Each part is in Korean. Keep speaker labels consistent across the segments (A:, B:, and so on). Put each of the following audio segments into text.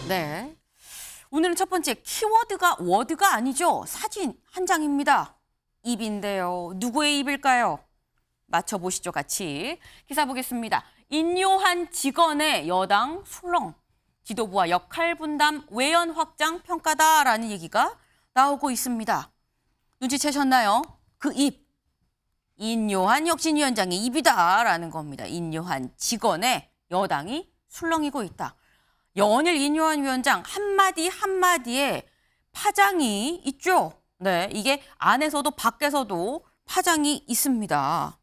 A: 네. 오늘은 첫 번째 키워드가 워드가 아니죠. 사진 한 장입니다. 입인데요. 누구의 입일까요? 맞춰보시죠, 같이. 기사 보겠습니다. 인요한 직원의 여당 술렁. 지도부와 역할 분담, 외연 확장 평가다라는 얘기가 나오고 있습니다. 눈치채셨나요? 그 입. 인요한 혁신위원장의 입이다라는 겁니다. 인요한 직원의 여당이 술렁이고 있다. 연일 인요한 위원장 한마디 한마디에 파장이 있죠. 네, 이게 안에서도 밖에서도 파장이 있습니다.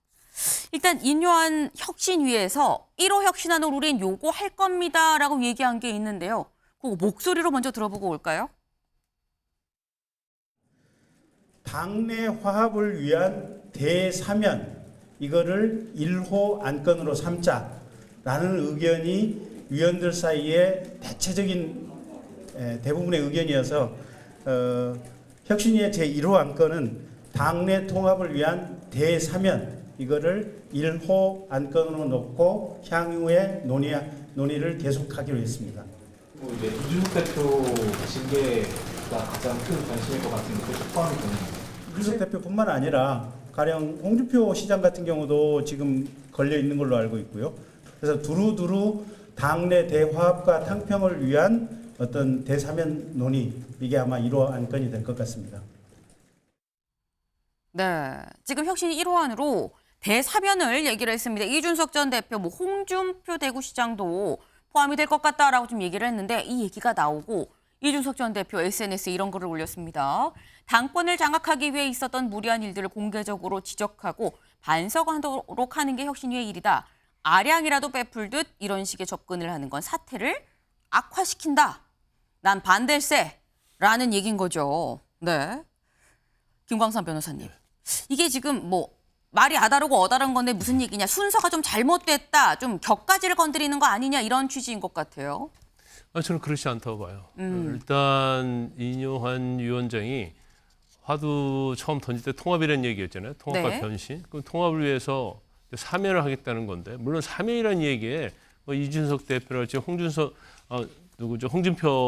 A: 일단 인요한 혁신위에서 1호 혁신안을 우린 요구할 겁니다라고 얘기한 게 있는데요. 그 목소리로 먼저 들어보고 올까요?
B: 당내 화합을 위한 대사면, 이거를 1호 안건으로 삼자라는 의견이 위원들 사이에 대체적인 대부분의 의견이어서 혁신위의 제1호 안건은 당내 통합을 위한 대사면, 이거를 1호 안건으로 놓고 향후에 논의를 계속하기로 했습니다.
C: 이제 이준석 대표 징계가 가장 큰 관심일 것 같은데 그것도 포함이 되나요?
B: 이준석 대표뿐만 아니라 가령 홍준표 시장 같은 경우도 지금 걸려 있는 걸로 알고 있고요. 그래서 두루두루 당내 대화합과 탕평을 위한 어떤 대사면 논의, 이게 아마 1호 안건이 될 것 같습니다.
A: 네, 지금 혁신 1호안으로 대사면을 얘기를 했습니다. 이준석 전 대표, 홍준표 대구시장도 포함이 될 것 같다라고 좀 얘기를 했는데 이 얘기가 나오고 이준석 전 대표 SNS에 이런 글을 올렸습니다. 당권을 장악하기 위해 있었던 무리한 일들을 공개적으로 지적하고 반성하도록 하는 게 혁신위의 일이다. 아량이라도 베풀듯 이런 식의 접근을 하는 건 사태를 악화시킨다. 난 반댈세라는 얘기인 거죠. 네, 김광선 변호사님. 이게 지금 말이 아다르고 어다른 건데 무슨 얘기냐. 순서가 좀 잘못됐다. 좀 격가지를 건드리는 거 아니냐. 이런 취지인 것 같아요.
D: 저는 그렇지 않다고 봐요. 일단 인요한 위원장이 화두 처음 던질 때 통합이라는 얘기였잖아요. 통합과
A: 네.
D: 변신. 그 통합을 위해서 사면을 하겠다는 건데, 물론 사면이라는 얘기에 이준석 대표랄지 홍준표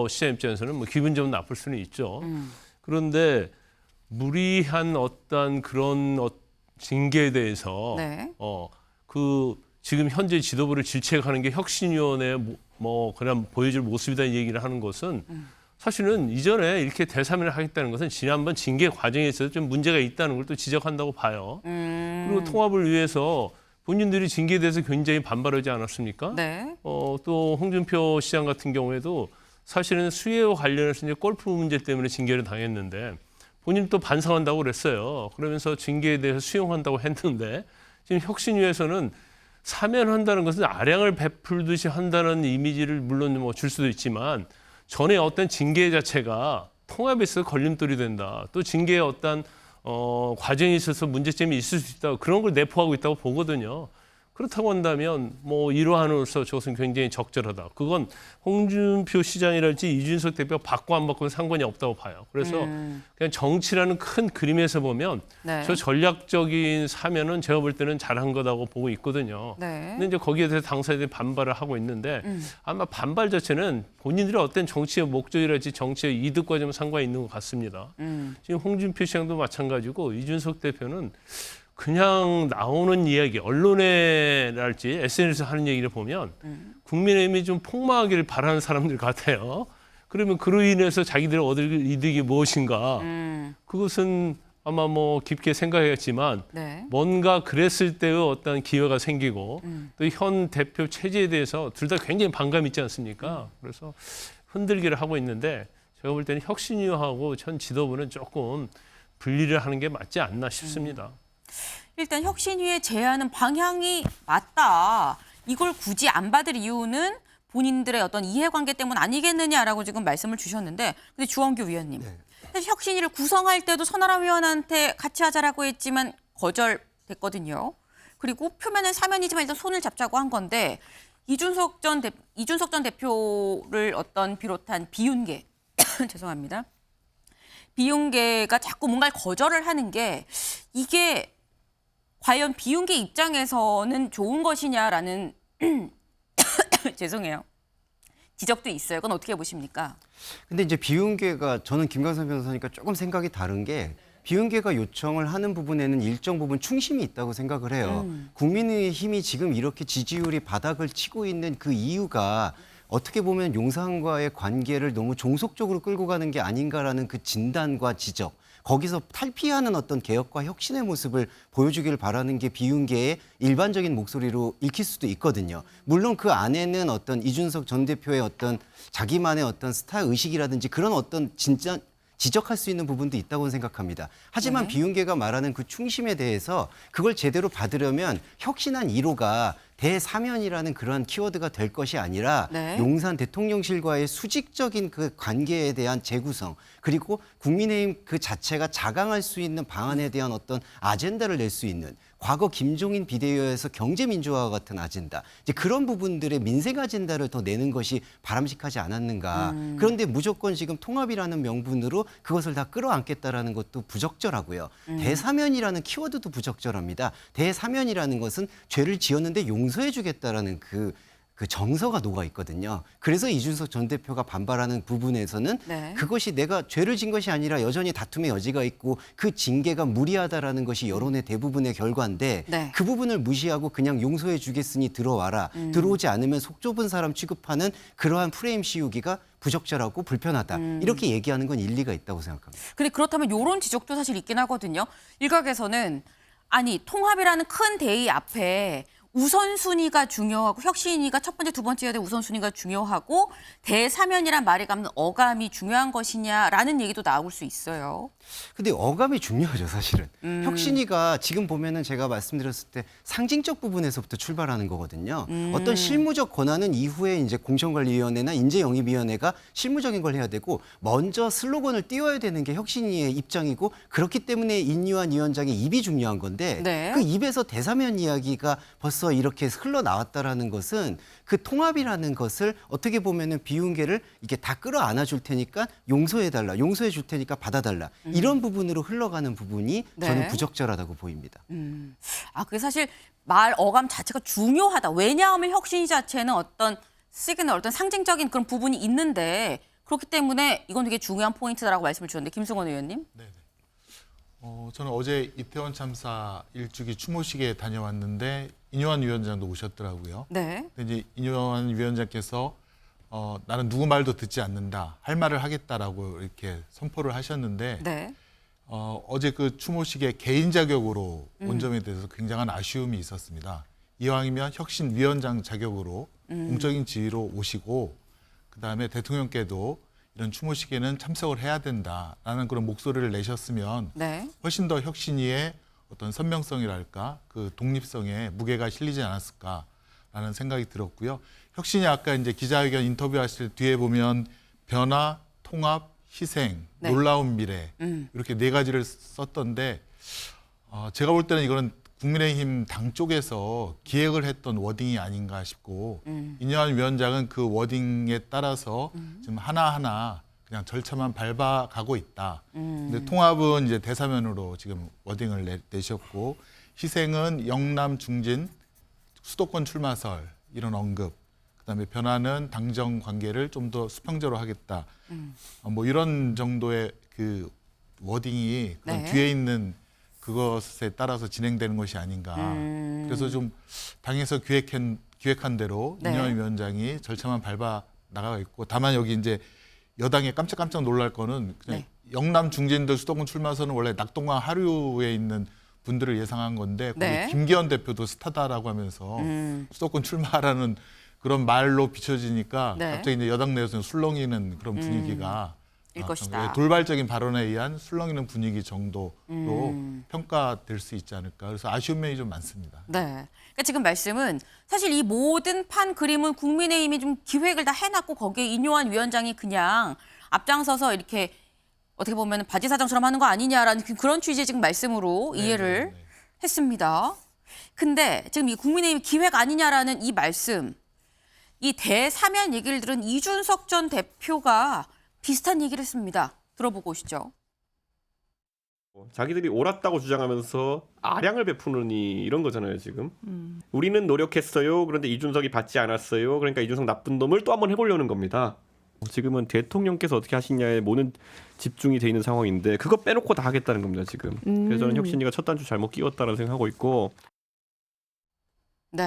D: 시장 입장에서는 기분 좀 나쁠 수는 있죠. 그런데 무리한 어떤 그런 징계에 대해서
A: 네.
D: 지금 현재 지도부를 질책하는 게 혁신위원회 그냥 보여줄 모습이다는 얘기를 하는 것은 사실은 이전에 이렇게 대사면을 하겠다는 것은 지난번 징계 과정에 있어서 좀 문제가 있다는 걸 또 지적한다고 봐요. 그리고 통합을 위해서 본인들이 징계에 대해서 굉장히 반발하지 않았습니까?
A: 네.
D: 또 홍준표 시장 같은 경우에도 사실은 수혜와 관련해서 이제 골프 문제 때문에 징계를 당했는데 본인 또 반성한다고 그랬어요. 그러면서 징계에 대해서 수용한다고 했는데 지금 혁신위에서는 사면한다는 것은 아량을 베풀듯이 한다는 이미지를 물론 줄 수도 있지만 전에 어떤 징계 자체가 통합에 있어서 걸림돌이 된다. 또 징계의 어떤 과정에 있어서 문제점이 있을 수 있다. 그런 걸 내포하고 있다고 보거든요. 그렇다고 한다면 이러한으로서 저것은 굉장히 적절하다. 그건 홍준표 시장이랄지 이준석 대표가 받고 안 받고는 상관이 없다고 봐요. 그래서 그냥 정치라는 큰 그림에서 보면
A: 네.
D: 저 전략적인 사면은 제가 볼 때는 잘한 거라고 보고 있거든요.
A: 네.
D: 근데 이제 거기에 대해서 당사자들이 반발을 하고 있는데 아마 반발 자체는 본인들의 어떤 정치의 목적이랄지 정치의 이득과 좀 상관이 있는 것 같습니다. 지금 홍준표 시장도 마찬가지고 이준석 대표는 그냥 나오는 이야기, 언론에랄지 SNS에서 하는 얘기를 보면 국민의힘이 좀 폭망하기를 바라는 사람들 같아요. 그러면 그로 인해서 자기들이 얻을 이득이 무엇인가. 그것은 아마 깊게 생각했지만
A: 네.
D: 뭔가 그랬을 때의 어떤 기회가 생기고 또 현 대표 체제에 대해서 둘 다 굉장히 반감이 있지 않습니까? 그래서 흔들기를 하고 있는데 제가 볼 때는 혁신위하고 현 지도부는 조금 분리를 하는 게 맞지 않나 싶습니다.
A: 일단 혁신위의 제안은 방향이 맞다. 이걸 굳이 안 받을 이유는 본인들의 어떤 이해관계 때문 아니겠느냐라고 지금 말씀을 주셨는데, 근데 주원규 위원님, 사실 혁신위를 구성할 때도 선아람 위원한테 같이 하자라고 했지만 거절됐거든요. 그리고 표면은 사면이지만 일단 손을 잡자고 한 건데 이준석 전 대표를 비롯한 비윤계 죄송합니다. 비윤계가 자꾸 뭔가를 거절을 하는 게 이게 과연 비윤계 입장에서는 좋은 것이냐라는 죄송해요. 지적도 있어요. 그건 어떻게 보십니까?
E: 근데 이제 비윤계가 저는 김광선 변호사니까 조금 생각이 다른 게 비윤계가 요청을 하는 부분에는 일정 부분 충심이 있다고 생각을 해요. 국민의힘이 지금 이렇게 지지율이 바닥을 치고 있는 그 이유가 어떻게 보면 용산과의 관계를 너무 종속적으로 끌고 가는 게 아닌가라는 그 진단과 지적, 거기서 탈피하는 어떤 개혁과 혁신의 모습을 보여주길 바라는 게 비윤계의 일반적인 목소리로 읽힐 수도 있거든요. 물론 그 안에는 어떤 이준석 전 대표의 어떤 자기만의 어떤 스타 의식이라든지 그런 어떤 진짜 지적할 수 있는 부분도 있다고 생각합니다. 하지만 비윤계가 말하는 그 충심에 대해서 그걸 제대로 받으려면 혁신한 1호가 대사면이라는 그러한 키워드가 될 것이 아니라
A: 네.
E: 용산 대통령실과의 수직적인 그 관계에 대한 재구성 그리고 국민의힘 그 자체가 자강할 수 있는 방안에 대한 어떤 아젠다를 낼 수 있는 과거 김종인 비대위에서 경제민주화와 같은 아젠다 이제 그런 부분들의 민생 아젠다를 더 내는 것이 바람직하지 않았는가. 그런데 무조건 지금 통합이라는 명분으로 그것을 다 끌어안겠다라는 것도 부적절하고요. 대사면이라는 키워드도 부적절합니다. 대사면이라는 것은 죄를 지었는데 용서해 주겠다라는 그 정서가 녹아 있거든요. 그래서 이준석 전 대표가 반발하는 부분에서는
A: 네.
E: 그것이 내가 죄를 진 것이 아니라 여전히 다툼의 여지가 있고 그 징계가 무리하다라는 것이 여론의 대부분의 결과인데
A: 네.
E: 그 부분을 무시하고 그냥 용서해 주겠으니 들어와라. 들어오지 않으면 속 좁은 사람 취급하는 그러한 프레임 씌우기가 부적절하고 불편하다. 이렇게 얘기하는 건 일리가 있다고 생각합니다.
A: 근데 그렇다면 이런 지적도 사실 있긴 하거든요. 일각에서는 아니 통합이라는 큰 대의 앞에 우선순위가 중요하고 혁신이가 첫 번째, 두 번째여야 될 우선순위가 중요하고 대사면이란 말이 감는 어감이 중요한 것이냐라는 얘기도 나올 수 있어요.
E: 근데 어감이 중요하죠, 사실은. 혁신이가 지금 보면은 제가 말씀드렸을 때 상징적 부분에서부터 출발하는 거거든요. 어떤 실무적 권한은 이후에 이제 공천관리위원회나 인재영입위원회가 실무적인 걸 해야 되고 먼저 슬로건을 띄워야 되는 게 혁신이의 입장이고 그렇기 때문에 인유한 위원장의 입이 중요한 건데
A: 네.
E: 그 입에서 대사면 이야기가 벌써 이렇게 흘러나왔다라는 것은 그 통합이라는 것을 어떻게 보면은 비윤계를 이게 다 끌어안아 줄 테니까 용서해달라, 용서해 줄 테니까 받아달라 이런 부분으로 흘러가는 부분이
A: 네.
E: 저는 부적절하다고 보입니다.
A: 아, 그게 사실 말 어감 자체가 중요하다. 왜냐하면 혁신이 자체는 어떤 시그널, 어떤 상징적인 그런 부분이 있는데 그렇기 때문에 이건 되게 중요한 포인트다라고 말씀을 주셨는데 김승원 의원님.
F: 네네. 저는 어제 이태원 참사 일주기 추모식에 다녀왔는데 인요한 위원장도 오셨더라고요.
A: 네.
F: 근데 이제 인요한 위원장께서 나는 누구 말도 듣지 않는다, 할 말을 하겠다라고 이렇게 선포를 하셨는데
A: 네.
F: 어제 그 추모식에 개인 자격으로 온 점에 대해서 굉장한 아쉬움이 있었습니다. 이왕이면 혁신위원장 자격으로 공적인 지위로 오시고 그다음에 대통령께도 이런 추모식에는 참석을 해야 된다라는 그런 목소리를 내셨으면
A: 네.
F: 훨씬 더 혁신위의 어떤 선명성이랄까 그 독립성에 무게가 실리지 않았을까라는 생각이 들었고요. 혁신이 아까 이제 기자회견 인터뷰하실 뒤에 보면 변화, 통합, 희생,
A: 네.
F: 놀라운 미래 이렇게 네 가지를 썼던데 제가 볼 때는 이거는 국민의힘 당 쪽에서 기획을 했던 워딩이 아닌가 싶고 인요한 위원장은 그 워딩에 따라서 지금 하나하나 그냥 절차만 밟아가고 있다. 근데 통합은 이제 대사면으로 지금 워딩을 내셨고 희생은 영남 중진 수도권 출마설 이런 언급. 그다음에 변화는 당정 관계를 좀 더 수평적으로 하겠다. 뭐 이런 정도의 그 워딩이 그런
A: 네.
F: 뒤에 있는 그것에 따라서 진행되는 것이 아닌가. 그래서 좀 당에서 기획한 대로
A: 네.
F: 인요한 위원장이 절차만 밟아 나가고 있고 다만 여기 이제 여당에 깜짝깜짝 놀랄 거는 그냥
A: 네.
F: 영남 중진들 수도권 출마선은 원래 낙동강 하류에 있는 분들을 예상한 건데 거기
A: 네.
F: 김기현 대표도 스타다라고 하면서 수도권 출마하라는 그런 말로 비춰지니까
A: 네.
F: 갑자기 이제 여당 내에서는 술렁이는 그런 분위기가
A: 일 것이다.
F: 돌발적인 발언에 의한 술렁이는 분위기 정도로 평가될 수 있지 않을까. 그래서 아쉬운 면이 좀 많습니다.
A: 네. 그러니까 지금 말씀은 사실 이 모든 판 그림은 국민의힘이 좀 기획을 다 해놨고 거기에 인요한 위원장이 그냥 앞장서서 이렇게 어떻게 보면 바지사장처럼 하는 거 아니냐라는 그런 취지의 지금 말씀으로 이해를
F: 네.
A: 했습니다. 근데 지금 이 국민의힘 기획 아니냐라는 이 말씀, 이 대사면 얘기를 들은 이준석 전 대표가 비슷한 얘기를 했습니다. 들어보고 오시죠.
G: 자기들이 옳았다고 주장하면서 아량을 베푸느니 이런 거잖아요 지금. 우리는 노력했어요. 그런데 이준석이 받지 않았어요. 그러니까 이준석 나쁜 놈을 또 한번 해보려는 겁니다. 지금은 대통령께서 어떻게 하시냐에 모든 집중이 돼 있는 상황인데 그거 빼놓고 다 하겠다는 겁니다 지금. 그래서 저는 혁신이가 첫 단추 잘못 끼웠다라는 생각하고 있고.
A: 네.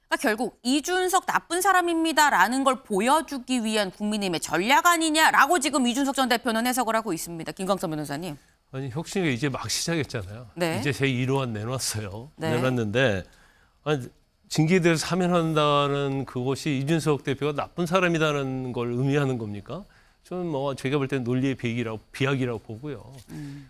A: 그러니까 결국 이준석 나쁜 사람입니다라는 걸 보여주기 위한 국민의힘의 전략 아니냐라고 지금 이준석 전 대표는 해석을 하고 있습니다. 김광선 변호사님.
D: 아니 혁신이가 이제 막 시작했잖아요.
A: 네.
D: 이제 제1호안 내놨어요.
A: 네.
D: 내놨는데 아니, 징계에 대해서 사면한다는 그것이 이준석 대표가 나쁜 사람이라는 걸 의미하는 겁니까? 저는 뭐 제가 볼 때는 논리의 비약이라고 보고요.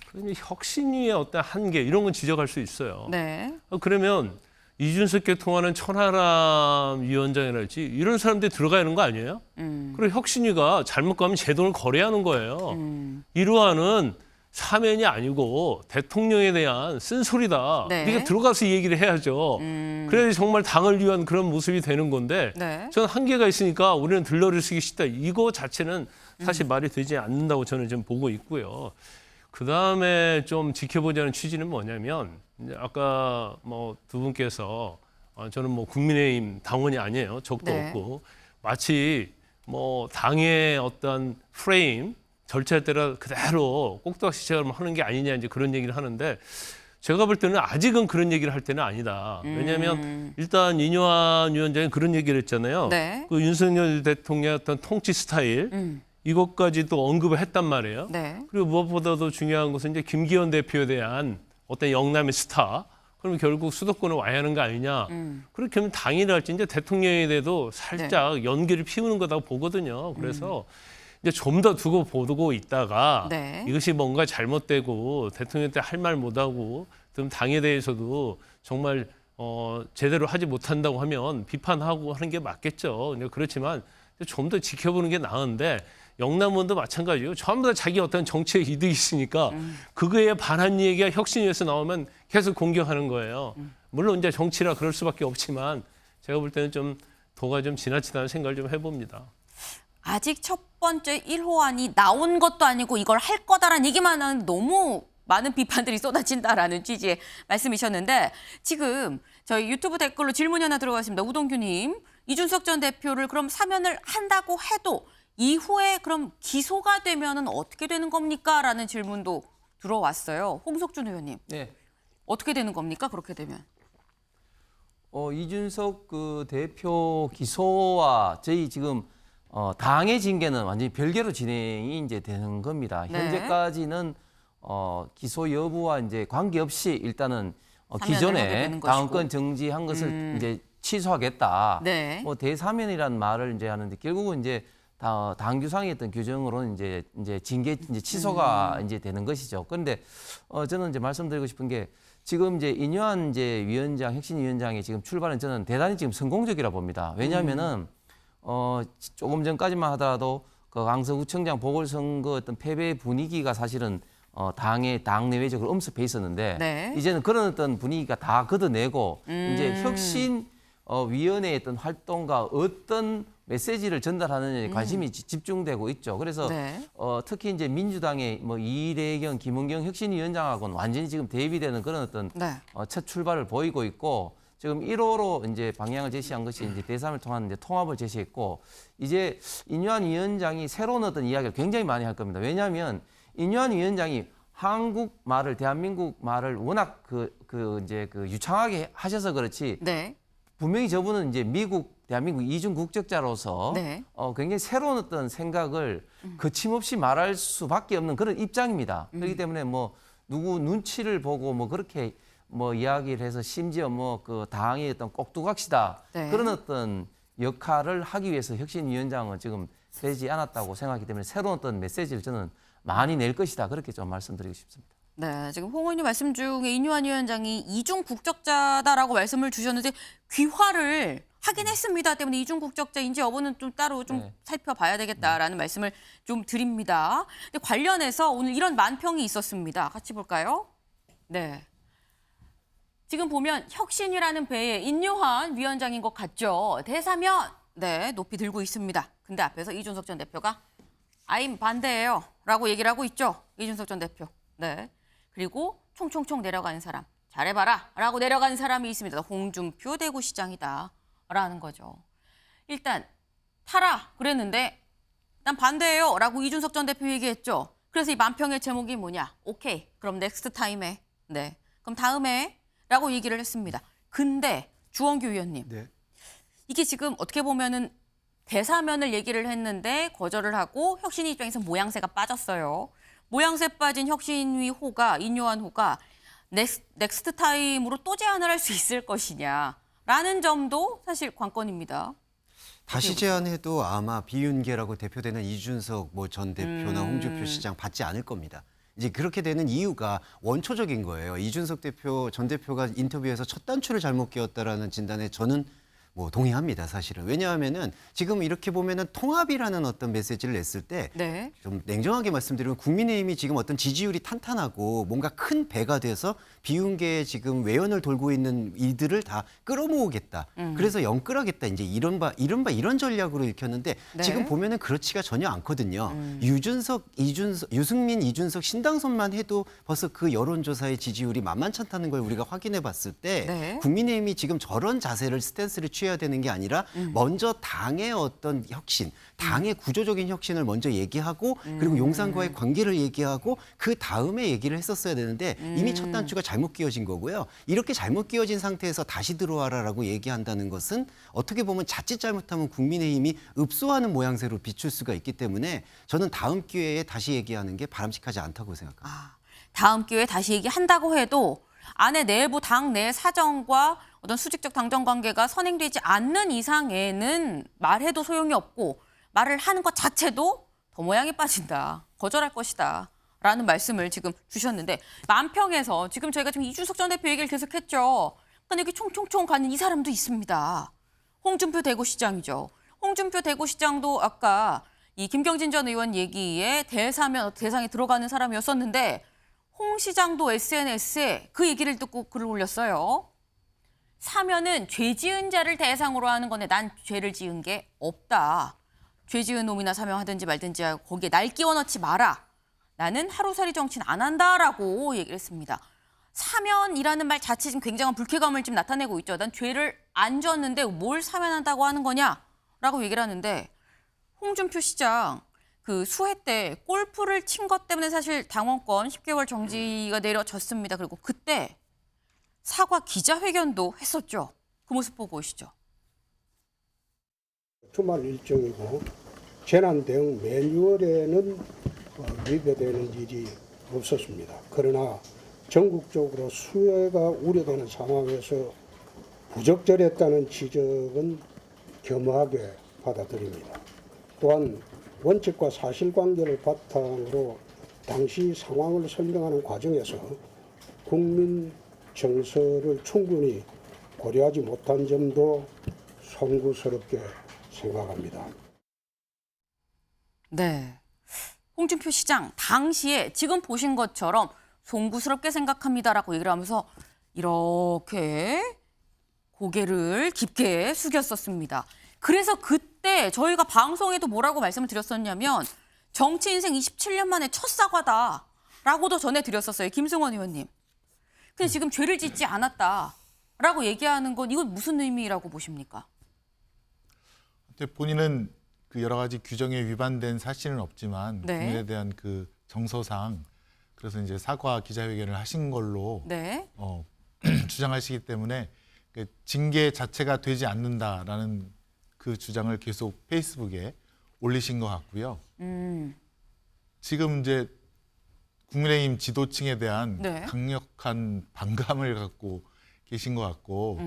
D: 그러면 혁신위의 어떤 한계 이런 건 지적할 수 있어요.
A: 네.
D: 그러면 이준석께 통하는 천하람 위원장이랄지 이런 사람들이 들어가야 하는 거 아니에요? 그리고 혁신위가 잘못 가면 제도를 거래하는 거예요. 이러한은 사면이 아니고 대통령에 대한 쓴소리다.
A: 네.
D: 이게 들어가서 이 얘기를 해야죠. 그래야지 정말 당을 위한 그런 모습이 되는 건데
A: 네.
D: 저는 한계가 있으니까 우리는 들러리 쓰기 쉽다. 이거 자체는 사실 말이 되지 않는다고 저는 좀 보고 있고요. 그다음에 좀 지켜보자는 취지는 뭐냐면 이제 아까 뭐 두 분께서 저는 뭐 국민의힘 당원이 아니에요. 적도
A: 네.
D: 없고 마치 뭐 당의 어떤 프레임 절차에 따라 그대로 꼭두각시처럼 하는 게 아니냐 이제 그런 얘기를 하는데 제가 볼 때는 아직은 그런 얘기를 할 때는 아니다. 왜냐하면 일단 이뇨한 위원장이 그런 얘기를 했잖아요.
A: 네.
D: 그 윤석열 대통령의 어떤 통치 스타일 이것까지도 언급을 했단 말이에요.
A: 네.
D: 그리고 무엇보다도 중요한 것은 이제 김기현 대표에 대한 어떤 영남의 스타. 그러면 결국 수도권에 와야 하는 거 아니냐. 그렇게 하면 당이랄지 이제 대통령에 대해도 살짝 연기를 피우는 거라고 보거든요. 그래서 이제 좀 더 두고 보고 있다가
A: 네.
D: 이것이 뭔가 잘못되고 대통령한테 할 말 못하고 또 당에 대해서도 정말 제대로 하지 못한다고 하면 비판하고 하는 게 맞겠죠. 그렇지만 좀 더 지켜보는 게 나은데 영남원도 마찬가지예요. 전부 다 자기 어떤 정치적 이득이 있으니까 그거에 반한 얘기가 혁신위에서 나오면 계속 공격하는 거예요. 물론 이제 정치라 그럴 수밖에 없지만 제가 볼 때는 좀 도가 좀 지나치다는 생각을 좀 해봅니다.
A: 아직 첫 번째 1호안이 나온 것도 아니고 이걸 할 거다라는 얘기만 하는 너무 많은 비판들이 쏟아진다라는 취지의 말씀이셨는데 지금 저희 유튜브 댓글로 질문이 하나 들어갔습니다. 우동규님, 이준석 전 대표를 그럼 사면을 한다고 해도 이후에 그럼 기소가 되면은 어떻게 되는 겁니까? 라는 질문도 들어왔어요. 홍석준 의원님,
H: 네.
A: 어떻게 되는 겁니까? 그렇게 되면.
H: 이준석 그 대표 기소와 저희 지금 당의 징계는 완전히 별개로 진행이 이제 되는 겁니다.
A: 네.
H: 현재까지는 기소 여부와 이제 관계없이 일단은
A: 사면을 하게
H: 기존에
A: 되는 것이고.
H: 당원권 정지한 것을 이제 취소하겠다.
A: 네.
H: 뭐 대사면이라는 말을 이제 하는데 결국은 이제 당규상의 어떤 규정으로는 이제 징계 이제 취소가 이제 되는 것이죠. 그런데 저는 이제 말씀드리고 싶은 게 지금 이제 이뇨한 이제 위원장, 혁신위원장의 지금 출발은 저는 대단히 지금 성공적이라 봅니다. 왜냐하면은 조금 전까지만 하더라도 그 강서구청장 보궐선거 어떤 패배 분위기가 사실은 당 내외적으로 엄습해 있었는데
A: 네.
H: 이제는 그런 어떤 분위기가 다 걷어내고 이제 혁신 위원회의 어떤 활동과 어떤 메시지를 전달하느냐에 관심이 집중되고 있죠. 그래서
A: 네.
H: 특히 이제 민주당의 뭐 이래경, 김은경 혁신위원장하고는 완전히 지금 대비되는 그런 어떤
A: 네.
H: 첫 출발을 보이고 있고 지금 1호로 이제 방향을 제시한 것이 이제 대3을 통한 이제 통합을 제시했고 이제 인유한 위원장이 새로운 어떤 이야기를 굉장히 많이 할 겁니다. 왜냐하면 인유한 위원장이 한국 말을 대한민국 말을 워낙 이제 유창하게 하셔서 그렇지
A: 네.
H: 분명히 저분은 이제 대한민국 이중 국적자로서
A: 네.
H: 굉장히 새로운 어떤 생각을 거침없이 말할 수밖에 없는 그런 입장입니다. 그렇기 때문에 뭐 누구 눈치를 보고 뭐 그렇게 뭐 이야기를 해서 심지어 뭐 그 당의 어떤 꼭두각시다
A: 네.
H: 그런 어떤 역할을 하기 위해서 혁신위원장은 지금 되지 않았다고 생각하기 때문에 새로운 어떤 메시지를 저는 많이 낼 것이다 그렇게 좀 말씀드리고 싶습니다.
A: 네, 지금 홍 의원님 말씀 중에 인유한 위원장이 이중 국적자다라고 말씀을 주셨는데 귀화를 하긴 했습니다. 때문에 이중 국적자인지 여부는 좀 따로 좀
H: 네.
A: 살펴봐야 되겠다라는 말씀을 좀 드립니다. 근데 관련해서 오늘 이런 만평이 있었습니다. 같이 볼까요? 네. 지금 보면 혁신이라는 배에 인유한 위원장인 것 같죠. 대사면 네 높이 들고 있습니다. 근데 앞에서 이준석 전 대표가 아임 반대예요 라고 얘기를 하고 있죠. 이준석 전 대표. 네. 그리고 총총총 내려가는 사람, 잘해봐라 라고 내려가는 사람이 있습니다. 홍준표 대구시장이다 라는 거죠. 일단 타라 그랬는데 난 반대해요 라고 이준석 전 대표 얘기했죠. 그래서 이 만평의 제목이 뭐냐? 오케이, 그럼 넥스트 타임에, 네, 그럼 다음에 라고 얘기를 했습니다. 근데 주원규 의원님,
E: 네.
A: 이게 지금 어떻게 보면은 대사면을 얘기를 했는데 거절을 하고 혁신위 입장에서 모양새가 빠졌어요. 모양새 빠진 혁신위 호가, 인요한 호가 넥스트 타임으로 또 제안을 할 수 있을 것이냐라는 점도 사실 관건입니다.
E: 다시 제안해도 아마 비윤계라고 대표되는 이준석 뭐 전 대표나 홍준표 시장 받지 않을 겁니다. 이제 그렇게 되는 이유가 원초적인 거예요. 이준석 전 대표가 인터뷰에서 첫 단추를 잘못 끼웠다라는 진단에 저는 뭐 동의합니다, 사실은. 왜냐하면은 지금 이렇게 보면은 통합이라는 어떤 메시지를 냈을 때 좀
A: 네.
E: 냉정하게 말씀드리면 국민의힘이 지금 어떤 지지율이 탄탄하고 뭔가 큰 배가 돼서 비윤계에 지금 외연을 돌고 있는 이들을 다 끌어모으겠다. 그래서 영끌하겠다. 이제 이른바 이런 전략으로 읽혔는데
A: 네.
E: 지금 보면은 그렇지가 전혀 않거든요. 유승민, 이준석 신당선만 해도 벌써 그 여론조사의 지지율이 만만찮다는 걸 우리가 확인해 봤을 때
A: 네.
E: 국민의힘이 지금 저런 자세를 스탠스를 취해야 되는 게 아니라 먼저 당의 어떤 혁신, 당의 구조적인 혁신을 먼저 얘기하고 그리고 용산과의 관계를 얘기하고 그 다음에 얘기를 했었어야 되는데 이미 첫 단추가 잘못 끼워진 거고요. 이렇게 잘못 끼워진 상태에서 다시 들어와라라고 얘기한다는 것은 어떻게 보면 자칫 잘못하면 국민의힘이 읍소하는 모양새로 비출 수가 있기 때문에 저는 다음 기회에 다시 얘기하는 게 바람직하지 않다고 생각합니다.
A: 다음 기회에 다시 얘기한다고 해도 안에 내부 당 내 사정과 어떤 수직적 당정 관계가 선행되지 않는 이상에는 말해도 소용이 없고 말을 하는 것 자체도 더 모양이 빠진다. 거절할 것이다. 라는 말씀을 지금 주셨는데 만평에서 지금 저희가 지금 이준석 전 대표 얘기를 계속했죠. 근데 여기 총총총 가는 이 사람도 있습니다. 홍준표 대구시장이죠. 홍준표 대구시장도 아까 이 김경진 전 의원 얘기에 대상에 들어가는 사람이었었는데 홍 시장도 SNS에 그 얘기를 듣고 글을 올렸어요. 사면은 죄 지은 자를 대상으로 하는 건데 난 죄를 지은 게 없다. 죄 지은 놈이나 사명하든지 말든지 하고 거기에 날 끼워 넣지 마라. 나는 하루살이 정치는 안 한다라고 얘기를 했습니다. 사면이라는 말 자체 지금 굉장한 불쾌감을 지금 나타내고 있죠. 난 죄를 안 졌는데 뭘 사면한다고 하는 거냐라고 얘기를 하는데 홍준표 시장 그 수해 때 골프를 친 것 때문에 사실 당원권 10개월 정지가 내려졌습니다. 그리고 그때 사과 기자회견도 했었죠. 그 모습 보고 오시죠.
I: 주말 일정이고 재난 대응 매뉴얼에는 위배되는 일이 없었습니다. 그러나 전국적으로 수해가 우려되는 상황에서 부적절했다는 지적은 겸허하게 받아들입니다. 또한 원칙과 사실관계를 바탕으로 당시 상황을 설명하는 과정에서 국민 정서를 충분히 고려하지 못한 점도 송구스럽게 생각합니다.
A: 네. 홍준표 시장 당시에 지금 보신 것처럼 송구스럽게 생각합니다라고 얘기를 하면서 이렇게 고개를 깊게 숙였었습니다. 그래서 그때 저희가 방송에도 뭐라고 말씀을 드렸었냐면 정치 인생 27년 만에 첫 사과다라고도 전해드렸었어요. 김승원 의원님. 근데 지금 죄를 짓지 않았다라고 얘기하는 건 이건 무슨 의미라고 보십니까?
F: 본인은 그 여러 가지 규정에 위반된 사실은 없지만
A: 네.
F: 국민에 대한 그 정서상 그래서 이제 사과 기자회견을 하신 걸로
A: 네.
F: 주장하시기 때문에 그 징계 자체가 되지 않는다라는 그 주장을 계속 페이스북에 올리신 것 같고요. 지금 이제 국민의힘 지도층에 대한
A: 네.
F: 강력한 반감을 갖고 계신 것 같고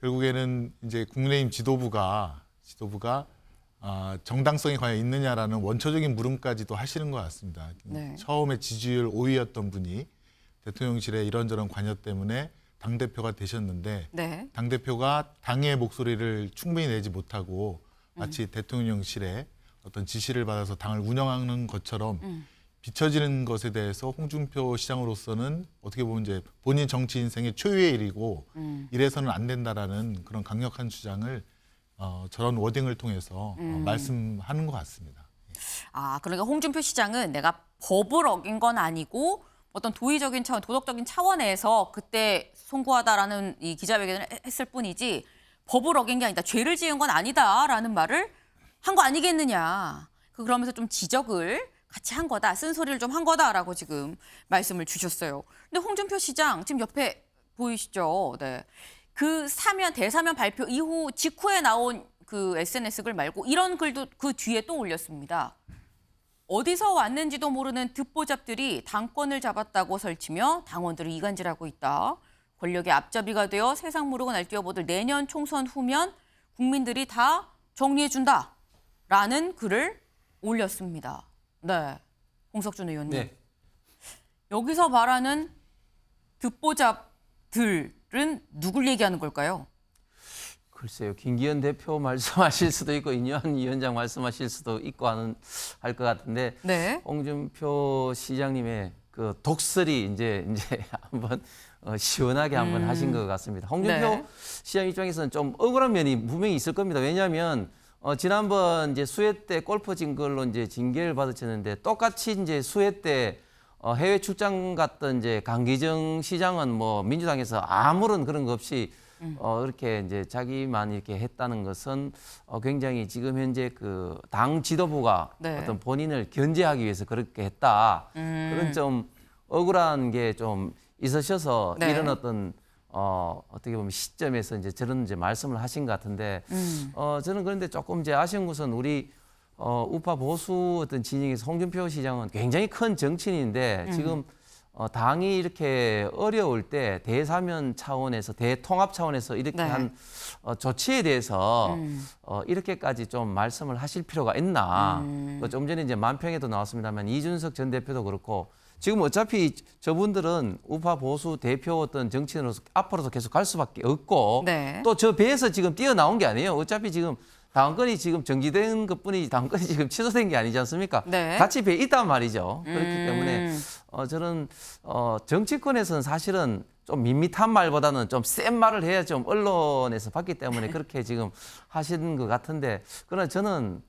F: 결국에는 이제 국민의힘 지도부가 정당성이 과연 있느냐라는 원초적인 물음까지도 하시는 것 같습니다.
A: 네.
F: 처음에 지지율 5위였던 분이 대통령실의 이런저런 관여 때문에 당대표가 되셨는데
A: 네.
F: 당대표가 당의 목소리를 충분히 내지 못하고 마치 대통령실의 어떤 지시를 받아서 당을 운영하는 것처럼 비춰지는 것에 대해서 홍준표 시장으로서는 어떻게 보면 이제 본인 정치 인생의 초유의 일이고 이래서는 안 된다라는 그런 강력한 주장을 저런 워딩을 통해서 말씀하는 것 같습니다.
A: 그러니까 홍준표 시장은 내가 법을 어긴 건 아니고 어떤 도의적인 차원, 도덕적인 차원에서 그때 송구하다라는 이 기자회견을 했을 뿐이지 법을 어긴 게 아니다. 죄를 지은 건 아니다라는 말을 한 거 아니겠느냐. 그러면서 좀 지적을 같이 한 거다. 쓴소리를 좀 한 거다라고 지금 말씀을 주셨어요. 근데 홍준표 시장 지금 옆에 보이시죠? 네. 그 대사면 발표 이후 직후에 나온 그 SNS 글 말고 이런 글도 그 뒤에 또 올렸습니다. 어디서 왔는지도 모르는 듣보잡들이 당권을 잡았다고 설치며 당원들을 이간질하고 있다. 권력의 앞잡이가 되어 세상 모르고 날뛰어보들 내년 총선 후면 국민들이 다 정리해준다라는 글을 올렸습니다. 네, 홍석준 의원님.
H: 네.
A: 여기서 말하는 듣보잡들은 누굴 얘기하는 걸까요?
H: 글쎄요, 김기현 대표 말씀하실 수도 있고 인유한 위원장 말씀하실 수도 있고 할 것 같은데
A: 네.
H: 홍준표 시장님의 그 독설이 이제 한번 시원하게 한번 하신 것 같습니다. 홍준표
A: 네.
H: 시장 입장에서는 좀 억울한 면이 분명히 있을 겁니다. 왜냐하면 지난번 이제 수해 때 골프 진 걸로 이제 징계를 받으셨는데 똑같이 이제 수해 때 해외 출장 갔던 이제 강기정 시장은 뭐 민주당에서 아무런 그런 거 없이 이렇게 이제 자기만 이렇게 했다는 것은 굉장히 지금 현재 그 당 지도부가
A: 네.
H: 어떤 본인을 견제하기 위해서 그렇게 했다. 그런 좀 억울한 게 좀 있으셔서
A: 네.
H: 이런 어떤 어떻게 보면 시점에서 이제 저런 이제 말씀을 하신 것 같은데 저는 그런데 조금 이제 아쉬운 것은 우리 우파 보수 어떤 진영에서 홍준표 시장은 굉장히 큰 정치인인데 지금 당이 이렇게 어려울 때 대사면 차원에서 대통합 차원에서 이렇게
A: 네.
H: 한 조치에 대해서 이렇게까지 좀 말씀을 하실 필요가 있나? 좀 전에 이제 만평에도 나왔습니다만 이준석 전 대표도 그렇고 지금 어차피 저분들은 우파 보수 대표 어떤 정치인으로서 앞으로도 계속 갈 수밖에 없고
A: 네.
H: 또 저 배에서 지금 뛰어나온 게 아니에요. 어차피 지금 당권이 지금 정지된 것뿐이지 당권이 지금 취소된 게 아니지 않습니까?
A: 네.
H: 같이 배에 있단 말이죠. 그렇기 때문에 저는 정치권에서는 사실은 좀 밋밋한 말보다는 좀 센 말을 해야 좀 언론에서 봤기 때문에 그렇게 지금 하시는 것 같은데 그러나 저는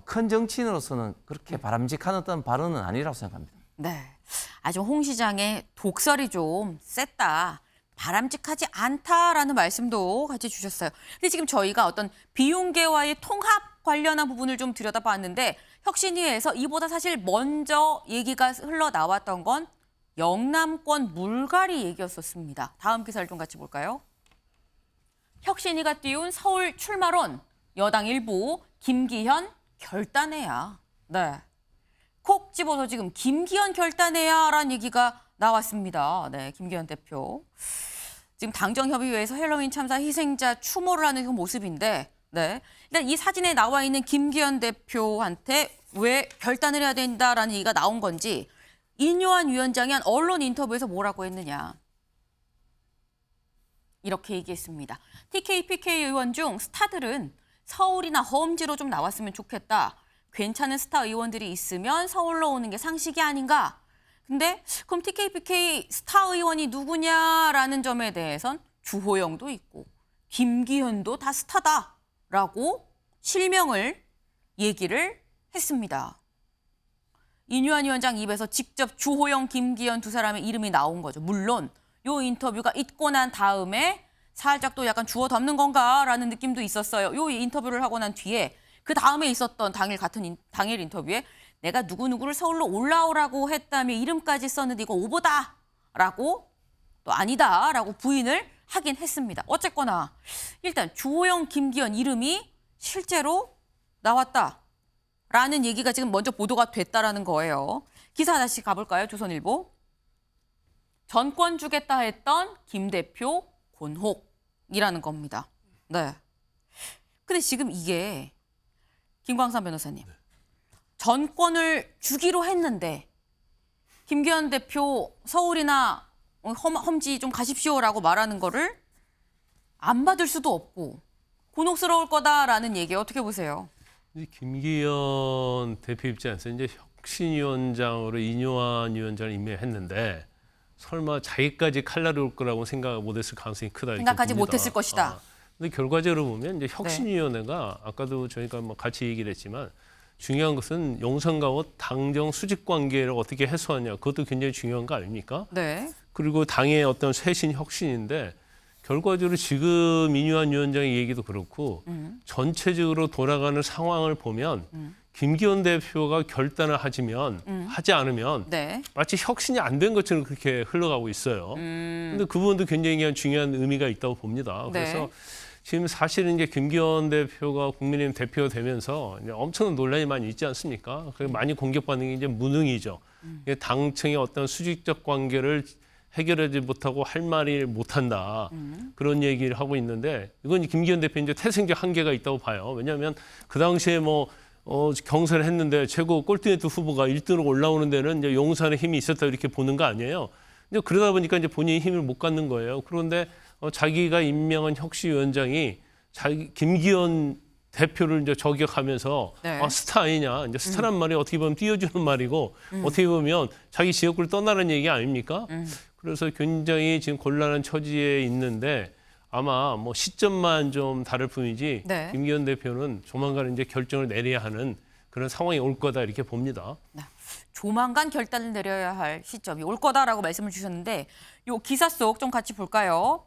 H: 큰 정치인으로서는 그렇게 바람직한 어떤 발언은 아니라고 생각합니다.
A: 네. 아주 홍 시장의 독설이 좀 셌다. 바람직하지 않다라는 말씀도 같이 주셨어요. 근데 지금 저희가 어떤 비윤계와의 통합 관련한 부분을 좀 들여다봤는데 혁신위에서 이보다 사실 먼저 얘기가 흘러나왔던 건 영남권 물갈이 얘기였었습니다. 다음 기사를 좀 같이 볼까요? 혁신위가 띄운 서울 출마론 여당 일부 김기현 결단해야. 네. 콕 집어서 지금 김기현 결단해야라는 얘기가 나왔습니다. 네, 김기현 대표. 지금 당정협의회에서 헬로윈 참사 희생자 추모를 하는 그 모습인데, 네. 일단 이 사진에 나와 있는 김기현 대표한테 왜 결단을 해야 된다라는 얘기가 나온 건지 인요한 위원장이 한 언론 인터뷰에서 뭐라고 했느냐. 이렇게 얘기했습니다. TK, PK 의원 중 스타들은 서울이나 험지로 좀 나왔으면 좋겠다. 괜찮은 스타 의원들이 있으면 서울로 오는 게 상식이 아닌가. 근데 그럼 TK, PK 스타 의원이 누구냐라는 점에 대해선 주호영도 있고 김기현도 다 스타다라고 실명을 얘기를 했습니다. 인유한 위원장 입에서 직접 주호영, 김기현 두 사람의 이름이 나온 거죠. 물론 요 인터뷰가 있고 난 다음에 살짝 또 약간 주워 담는 건가라는 느낌도 있었어요. 요 인터뷰를 하고 난 뒤에 그 다음에 있었던 당일 인터뷰에 내가 누구누구를 서울로 올라오라고 했다며 이름까지 썼는데 이거 오보다라고 또 아니다라고 부인을 하긴 했습니다. 어쨌거나 일단 주호영, 김기현 이름이 실제로 나왔다라는 얘기가 지금 먼저 보도가 됐다라는 거예요. 기사 다시 가볼까요? 조선일보. 전권 주겠다 했던 김 대표 곤혹이라는 겁니다. 네. 근데 지금 이게 김광삼 변호사님. 전권을 주기로 했는데 김기현 대표 서울이나 험지 좀 가십시오라고 말하는 거를 안 받을 수도 없고 곤혹스러울 거다라는 얘기 어떻게 보세요?
D: 김기현 대표 입장에서 이제 혁신위원장으로 인요한 위원장을 임명했는데 설마 자기까지 칼날이 올 거라고 생각 못했을 가능성이 크다.
A: 생각하지 못했을 것이다.
D: 근데 결과적으로 보면 이제 혁신위원회가 아까도 저희가 뭐 같이 얘기를 했지만 중요한 것은 용산강호 당정 수직 관계를 어떻게 해소하냐. 그것도 굉장히 중요한 거 아닙니까?
A: 네.
D: 그리고 당의 어떤 쇄신 혁신인데 결과적으로 지금 이뉴한 위원장의 얘기도 그렇고 전체적으로 돌아가는 상황을 보면 김기현 대표가 결단을 하지 않으면
A: 네.
D: 마치 혁신이 안 된 것처럼 그렇게 흘러가고 있어요. 근데 그 부분도 굉장히 중요한 의미가 있다고 봅니다. 그래서
A: 네.
D: 지금 사실은 이제 김기현 대표가 국민의힘 대표가 되면서 이제 엄청난 논란이 많이 있지 않습니까? 그 많이 공격받는 게 이제 무능이죠. 이게 당청의 어떤 수직적 관계를 해결하지 못하고 할 말이 못한다. 그런 얘기를 하고 있는데 이건 김기현 대표 이제 태생적 한계가 있다고 봐요. 왜냐하면 그 당시에 경선을 했는데 최고 꼴등의 두 후보가 1등으로 올라오는 데는 이제 용산의 힘이 있었다 이렇게 보는 거 아니에요. 이제 그러다 보니까 이제 본인이 힘을 못 갖는 거예요. 그런데 자기가 임명한 혁신위원장이 김기현 대표를 이제 저격하면서
A: 네.
D: 스타 아니냐. 이제 스타란 말이 어떻게 보면 띄워주는 말이고 어떻게 보면 자기 지역구를 떠나는 얘기 아닙니까? 그래서 굉장히 지금 곤란한 처지에 있는데 아마 시점만 좀 다를 뿐이지
A: 네.
D: 김기현 대표는 조만간 이제 결정을 내려야 하는 그런 상황이 올 거다 이렇게 봅니다.
A: 조만간 결단을 내려야 할 시점이 올 거다라고 말씀을 주셨는데 요 기사 속 좀 같이 볼까요?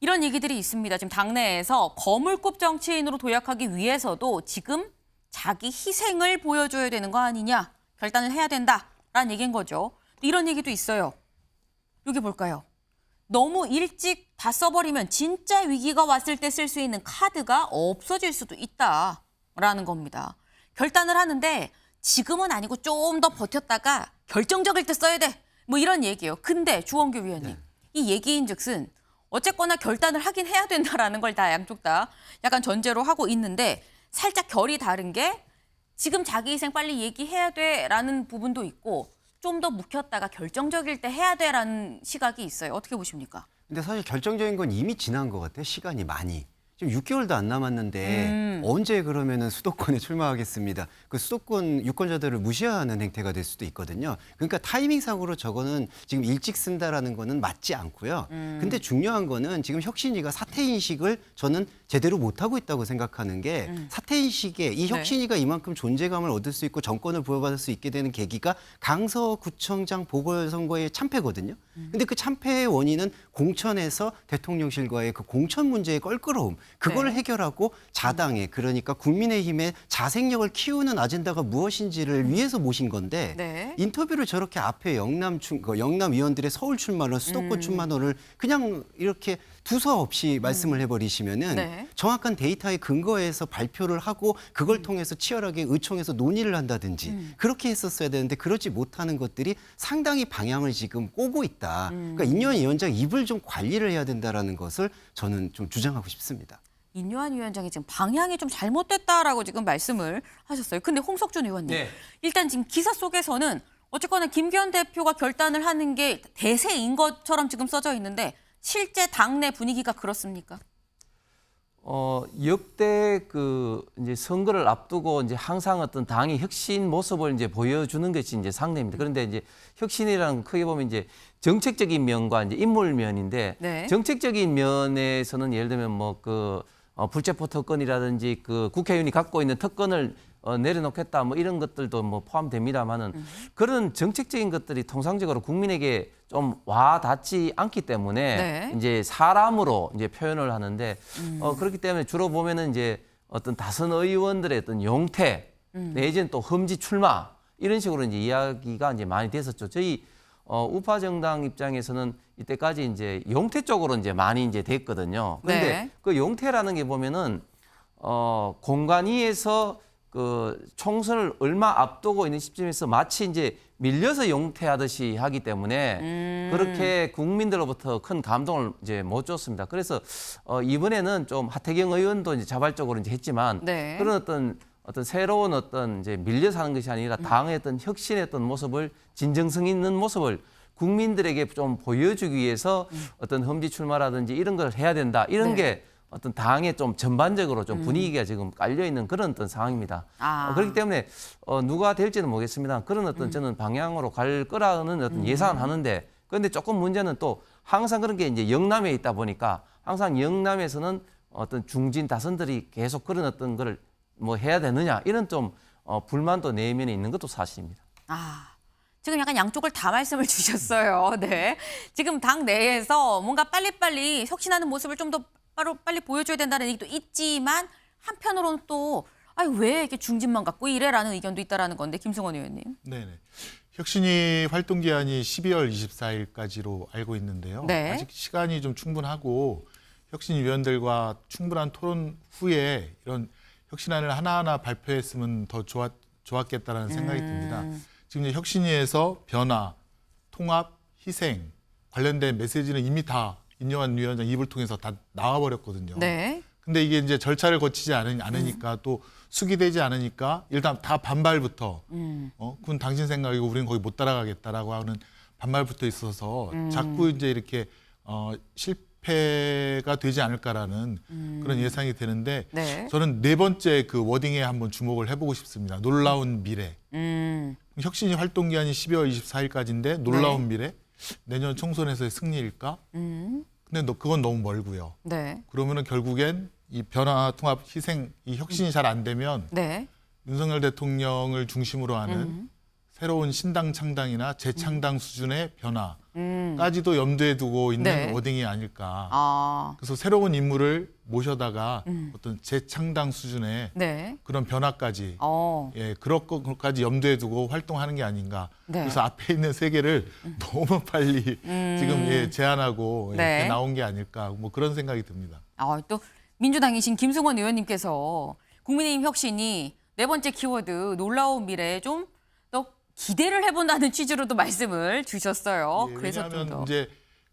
A: 이런 얘기들이 있습니다. 지금 당내에서 거물급 정치인으로 도약하기 위해서도 지금 자기 희생을 보여줘야 되는 거 아니냐. 결단을 해야 된다라는 얘기인 거죠. 이런 얘기도 있어요. 여기 볼까요? 너무 일찍 다 써버리면 진짜 위기가 왔을 때 쓸 수 있는 카드가 없어질 수도 있다라는 겁니다. 결단을 하는데 지금은 아니고 좀 더 버텼다가 결정적일 때 써야 돼. 이런 얘기예요. 근데 주원규 위원님, 이 얘기인즉슨 어쨌거나 결단을 하긴 해야 된다라는 걸 다 양쪽 다 약간 전제로 하고 있는데 살짝 결이 다른 게 지금 자기 희생 빨리 얘기해야 돼라는 부분도 있고 좀 더 묵혔다가 결정적일 때 해야 돼라는 시각이 있어요. 어떻게 보십니까?
E: 근데 사실 결정적인 건 이미 지난 것 같아요. 시간이 많이. 지금 6개월도 안 남았는데 언제 그러면은 수도권에 출마하겠습니다. 그 수도권 유권자들을 무시하는 행태가 될 수도 있거든요. 그러니까 타이밍상으로 저거는 지금 일찍 쓴다라는 거는 맞지 않고요. 근데 중요한 거는 지금 혁신위가 사퇴인식을 저는 제대로 못하고 있다고 생각하는 게 사퇴인식에 이 혁신위가 이만큼 존재감을 얻을 수 있고 정권을 부여받을 수 있게 되는 계기가 강서구청장 보궐선거의 참패거든요. 근데 그 참패의 원인은 공천에서 대통령실과의 그 공천 문제의 껄끄러움, 그걸
A: 네.
E: 해결하고 자당의 그러니까 국민의힘의 자생력을 키우는 아젠다가 무엇인지를 위해서 모신 건데
A: 네.
E: 인터뷰를 저렇게 앞에 영남 의원들의 서울 출마론 수도권 출마론을 그냥 이렇게 두서없이 말씀을 해버리시면은
A: 네.
E: 정확한 데이터에 근거해서 발표를 하고 그걸 통해서 치열하게 의총에서 논의를 한다든지 그렇게 했었어야 되는데 그러지 못하는 것들이 상당히 방향을 지금 꼬고 있다. 그러니까 인요한 위원장 입을 좀 관리를 해야 된다라는 것을 저는 좀 주장하고 싶습니다.
A: 인요한 위원장이 지금 방향이 좀 잘못됐다라고 지금 말씀을 하셨어요. 근데 홍석준 의원님,
H: 네.
A: 일단 지금 기사 속에서는 어쨌거나 김기현 대표가 결단을 하는 게 대세인 것처럼 지금 써져 있는데 실제 당내 분위기가 그렇습니까?
H: 역대 이제 선거를 앞두고 이제 항상 어떤 당의 혁신 모습을 이제 보여주는 것이 이제 상례입니다. 그런데 이제 혁신이라는 건 크게 보면 이제 정책적인 면과 이제 인물 면인데
A: 네.
H: 정책적인 면에서는 예를 들면 불체포 특권이라든지 그 국회의원이 갖고 있는 특권을 내려놓겠다 이런 것들도 포함됩니다만은 그런 정책적인 것들이 통상적으로 국민에게 좀 와닿지 않기 때문에
A: 네.
H: 이제 사람으로 이제 표현을 하는데 그렇기 때문에 주로 보면은 이제 어떤 다선 의원들의 어떤 용태 내지는 또 험지 출마 이런 식으로 이제 이야기가 이제 많이 됐었죠. 저희 우파 정당 입장에서는 이때까지 이제 용태 쪽으로 이제 많이 이제 됐거든요. 그런데
A: 네.
H: 그 용태라는 게 보면은 공관위에서 그 총선을 얼마 앞두고 있는 시점에서 마치 이제 밀려서 용퇴하듯이 하기 때문에 그렇게 국민들로부터 큰 감동을 이제 못 줬습니다. 그래서 이번에는 좀 하태경 의원도 이제 자발적으로 이제 했지만
A: 네.
H: 그런 어떤 새로운 어떤 이제 밀려서 하는 것이 아니라 당의 어떤 혁신의 어떤 모습을 진정성 있는 모습을 국민들에게 좀 보여주기 위해서 어떤 험지 출마라든지 이런 걸 해야 된다. 이런
A: 네.
H: 게 어떤 당에 좀 전반적으로 좀 분위기가 지금 깔려 있는 그런 어떤 상황입니다. 그렇기 때문에 누가 될지는 모르겠습니다. 그런 어떤 저는 방향으로 갈 거라는 어떤 예상을 하는데 그런데 조금 문제는 또 항상 그런 게 이제 영남에 있다 보니까 항상 영남에서는 어떤 중진 다선들이 계속 그런 어떤 거를 해야 되느냐 이런 좀 불만도 내면에 있는 것도 사실입니다.
A: 아, 지금 약간 양쪽을 다 말씀을 주셨어요. 네. 지금 당 내에서 뭔가 빨리빨리 혁신하는 모습을 좀 더 빨리 보여줘야 된다는 얘기도 있지만 한편으로는 또 아니 왜 이렇게 중진만 갖고 이래라는 의견도 있다라는 건데 김승원 의원님.
F: 네네. 혁신이 활동 기한이 12월 24일까지로 알고 있는데요.
A: 네.
F: 아직 시간이 좀 충분하고 혁신위원들과 충분한 토론 후에 이런 혁신안을 하나하나 발표했으면 더 좋았겠다라는 생각이 듭니다. 지금 이제 혁신위에서 변화, 통합, 희생 관련된 메시지는 이미 다 인요한 위원장 입을 통해서 다 나와버렸거든요.
A: 네.
F: 근데 이게 이제 절차를 거치지 않으니까 또 수기되지 않으니까 일단 다 반발부터 그건 당신 생각이고 우리는 거기 못 따라가겠다라고 하는 반발부터 있어서 자꾸 이제 이렇게 실패가 되지 않을까라는 그런 예상이 되는데
A: 네.
F: 저는 네 번째 그 워딩에 한번 주목을 해보고 싶습니다. 놀라운 미래. 혁신이 활동 기한이 12월 24일까지인데 놀라운 미래? 내년 총선에서의 승리일까? 근데 그건 너무 멀고요.
A: 네.
F: 그러면은 결국엔 이 변화, 통합, 희생, 이 혁신이 잘 안 되면
A: 네.
F: 윤석열 대통령을 중심으로 하는 새로운 신당 창당이나 재창당 수준의 변화까지도 염두에 두고 있는
A: 네.
F: 워딩이 아닐까.
A: 아,
F: 그래서 새로운 인물을 모셔다가 어떤 재창당 수준의
A: 네.
F: 그런 변화까지
A: 예,
F: 그런 것까지 염두에 두고 활동하는 게 아닌가.
A: 네.
F: 그래서 앞에 있는 세 개를 너무 빨리 지금 제안하고
A: 네.
F: 이렇게 나온 게 아닐까. 뭐 그런 생각이 듭니다.
A: 또 민주당이신 김승원 의원님께서 국민의힘 혁신이 네 번째 키워드 놀라운 미래에 좀 더 기대를 해본다는 취지로도 말씀을 주셨어요.
F: 예,
A: 그래서 좀
F: 왜냐하면
A: 더.
F: 이제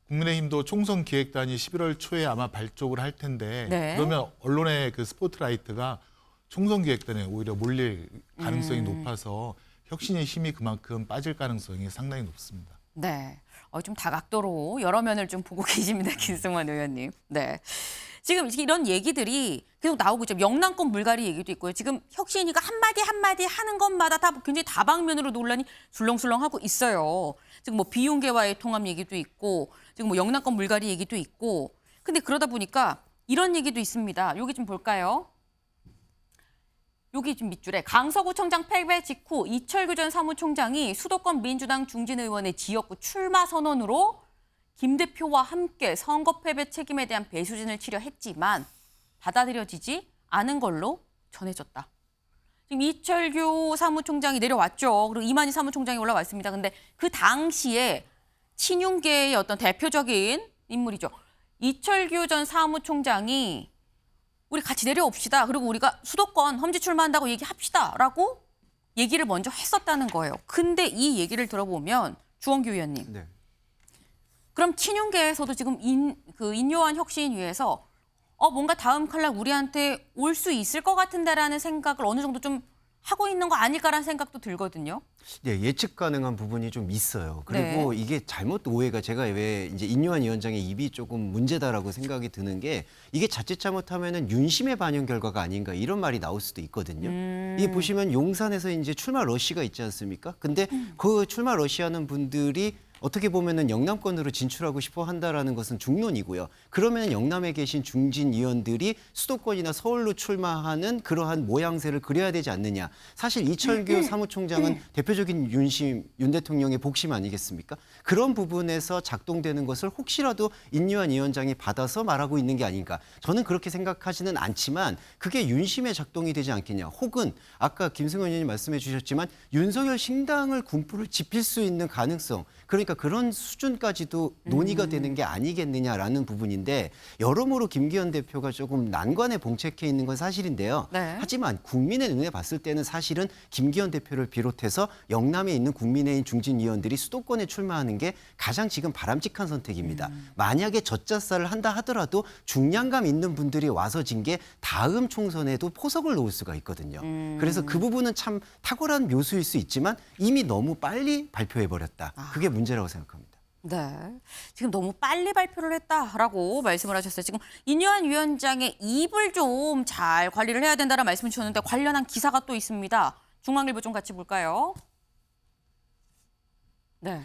F: 국민의힘도 총선 기획단이 11월 초에 아마 발족을 할 텐데
A: 네.
F: 그러면 언론의 그 스포트라이트가 총선 기획단에 오히려 몰릴 가능성이 높아서 혁신의 힘이 그만큼 빠질 가능성이 상당히 높습니다.
A: 네. 좀 다각도로 여러 면을 좀 보고 계십니다. 김승원 의원님. 네. 지금 이런 얘기들이 계속 나오고 있죠. 영남권 물갈이 얘기도 있고요. 지금 혁신이가 한마디 하는 것마다 다 굉장히 다방면으로 논란이 술렁술렁하고 있어요. 지금 뭐 비윤계와의 통합 얘기도 있고 지금 뭐 영남권 물갈이 얘기도 있고 근데 그러다 보니까 이런 얘기도 있습니다. 여기 좀 볼까요? 여기 좀 밑줄에 강서구청장 패배 직후 이철규 전 사무총장이 수도권 민주당 중진 의원의 지역구 출마 선언으로 김 대표와 함께 선거 패배 책임에 대한 배수진을 치려 했지만 받아들여지지 않은 걸로 전해졌다. 지금 이철규 사무총장이 내려왔죠. 그리고 이만희 사무총장이 올라왔습니다. 근데 그 당시에 친윤계의 어떤 대표적인 인물이죠. 이철규 전 사무총장이 우리 같이 내려옵시다. 그리고 우리가 수도권 험지 출마한다고 얘기합시다라고 얘기를 먼저 했었다는 거예요. 근데 이 얘기를 들어보면 주원규 의원님.
E: 네.
A: 그럼 친윤계에서도 지금 인요한 혁신위에서 뭔가 다음 칼날 우리한테 올 수 있을 것 같은데라는 생각을 어느 정도 좀 하고 있는 거 아닐까라는 생각도 들거든요.
E: 네, 예측 가능한 부분이 좀 있어요. 그리고 이게 잘못 오해가 제가 왜 이제 인요한 위원장의 입이 조금 문제다라고 생각이 드는 게 이게 자칫 잘못하면은 윤심의 반영 결과가 아닌가 이런 말이 나올 수도 있거든요. 이게 보시면 용산에서 이제 출마 러시가 있지 않습니까? 근데 그 출마 러시하는 분들이 어떻게 보면은 영남권으로 진출하고 싶어 한다라는 것은 중론이고요. 그러면 영남에 계신 중진 의원들이 수도권이나 서울로 출마하는 그러한 모양새를 그려야 되지 않느냐. 사실 이철규 사무총장은 대표적인 윤 대통령의 복심 아니겠습니까? 그런 부분에서 작동되는 것을 혹시라도 인요한 위원장이 받아서 말하고 있는 게 아닌가. 저는 그렇게 생각하지는 않지만 그게 윤심에 작동이 되지 않겠냐. 혹은 아까 김승원 의원님 말씀해 주셨지만 윤석열 신당을 군부를 짚힐 수 있는 가능성. 그러니까 그런 수준까지도 논의가 되는 게 아니겠느냐라는 부분인데 여러모로 김기현 대표가 조금 난관에 봉착해 있는 건 사실인데요.
A: 네.
E: 하지만 국민의 눈에 봤을 때는 사실은 김기현 대표를 비롯해서 영남에 있는 국민의힘 중진 의원들이 수도권에 출마하는 게 가장 지금 바람직한 선택입니다. 만약에 젖자살을 한다 하더라도 중량감 있는 분들이 와서 진 게 다음 총선에도 포석을 놓을 수가 있거든요. 그래서 그 부분은 참 탁월한 묘수일 수 있지만 이미 너무 빨리 발표해버렸다. 그게 문제라고 생각합니다.
A: 네, 지금 너무 빨리 발표를 했다라고 말씀을 하셨어요. 지금 인요한 위원장의 입을 좀 잘 관리를 해야 된다는 말씀을 주셨는데 관련한 기사가 또 있습니다. 중앙일보 좀 같이 볼까요? 네,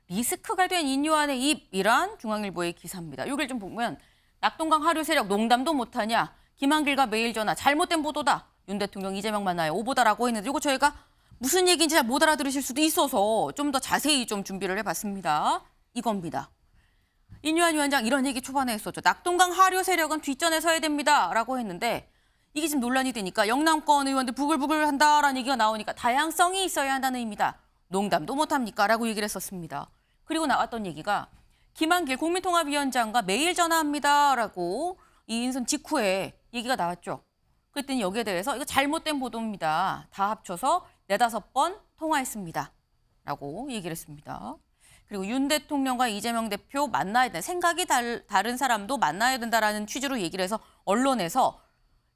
A: 리스크가 된 인요한의 입이란 중앙일보의 기사입니다. 여기를 좀 보면 낙동강 하류 세력 농담도 못하냐. 김한길과 매일 전화 잘못된 보도다. 윤 대통령 이재명 만나요. 오보다라고 했는데 이거 저희가 무슨 얘기인지 잘 못 알아들으실 수도 있어서 좀 더 자세히 좀 준비를 해봤습니다. 이겁니다. 인유한 위원장 이런 얘기 초반에 했었죠. 낙동강 하류 세력은 뒷전에 서야 됩니다라고 했는데 이게 지금 논란이 되니까 영남권 의원들 부글부글 한다라는 얘기가 나오니까 다양성이 있어야 한다는 의미다. 농담도 못합니까? 라고 얘기를 했었습니다. 그리고 나왔던 얘기가 김한길 국민통합위원장과 매일 전화합니다라고 이 인선 직후에 얘기가 나왔죠. 그랬더니 여기에 대해서 이거 잘못된 보도입니다. 다 합쳐서 4-5번 통화했습니다. 라고 얘기를 했습니다. 그리고 윤 대통령과 이재명 대표 만나야 된다. 생각이 다른 사람도 만나야 된다라는 취지로 얘기를 해서 언론에서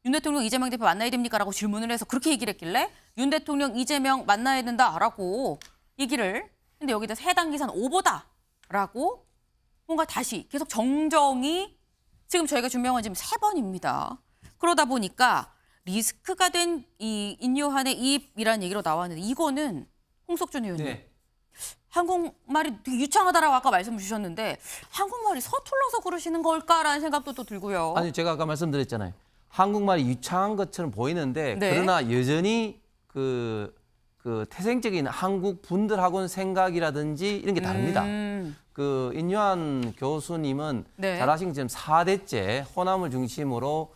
A: 윤 대통령, 이재명 대표 만나야 됩니까? 라고 질문을 해서 그렇게 얘기를 했길래 윤 대통령, 이재명 만나야 된다라고 얘기를 근데 여기다 해당 기사는 오보다라고 뭔가 다시 계속 정정이 지금 저희가 준비한 건 지금 3번입니다. 그러다 보니까 리스크가 된 이 인유한의 이입이라는 얘기로 나왔는데 이거는 홍석준 의원님.
H: 네.
A: 한국말이 되게 유창하다라고 아까 말씀 주셨는데 한국말이 서툴러서 그러시는 걸까라는 생각도 또 들고요.
H: 아니 제가 아까 말씀드렸잖아요. 한국말이 유창한 것처럼 보이는데
A: 네.
H: 그러나 여전히 그 태생적인 한국 분들하고는 생각이라든지 이런 게 다릅니다. 그 인유한 교수님은
A: 네.
H: 잘 아시는 지금 4대째 호남을 중심으로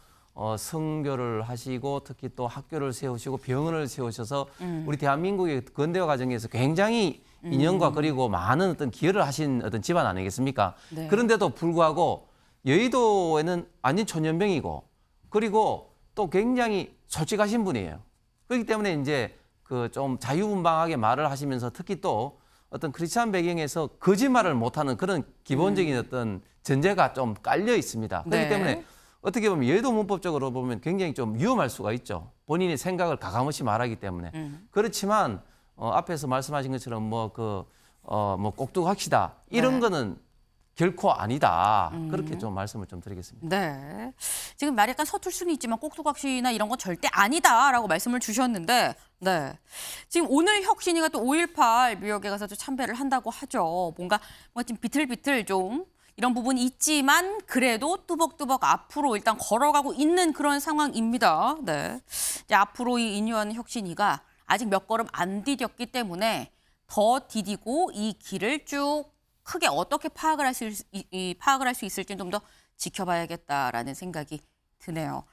H: 선교를 하시고 특히 또 학교를 세우시고 병원을 세우셔서 우리 대한민국의 근대화 과정에서 굉장히 인연과 그리고 많은 어떤 기여를 하신 어떤 집안 아니겠습니까?
A: 네.
H: 그런데도 불구하고 여의도에는 완전 초년병이고 그리고 또 굉장히 솔직하신 분이에요. 그렇기 때문에 이제 그 좀 자유분방하게 말을 하시면서 특히 또 어떤 크리스찬 배경에서 거짓말을 못하는 그런 기본적인 어떤 전제가 좀 깔려 있습니다. 그렇기
A: 네.
H: 때문에 어떻게 보면 여의도 문법적으로 보면 굉장히 좀 위험할 수가 있죠. 본인의 생각을 가감없이 말하기 때문에. 그렇지만 앞에서 말씀하신 것처럼 뭐 꼭두각시다 이런
A: 네.
H: 거는 결코 아니다. 그렇게 좀 말씀을 좀 드리겠습니다.
A: 네. 지금 말이 약간 서툴 수는 있지만 꼭두각시나 이런 건 절대 아니다라고 말씀을 주셨는데 네. 지금 오늘 혁신이가 또 5.18 묘역에 가서 또 참배를 한다고 하죠. 뭔가 좀 비틀비틀 좀 이런 부분이 있지만 그래도 뚜벅뚜벅 앞으로 일단 걸어가고 있는 그런 상황입니다. 네. 이제 앞으로 이 인유한 혁신이가 아직 몇 걸음 안 디뎠기 때문에 더 디디고 이 길을 쭉 크게 어떻게 파악을 할 수 있을지는 좀 더 지켜봐야겠다라는 생각이 드네요.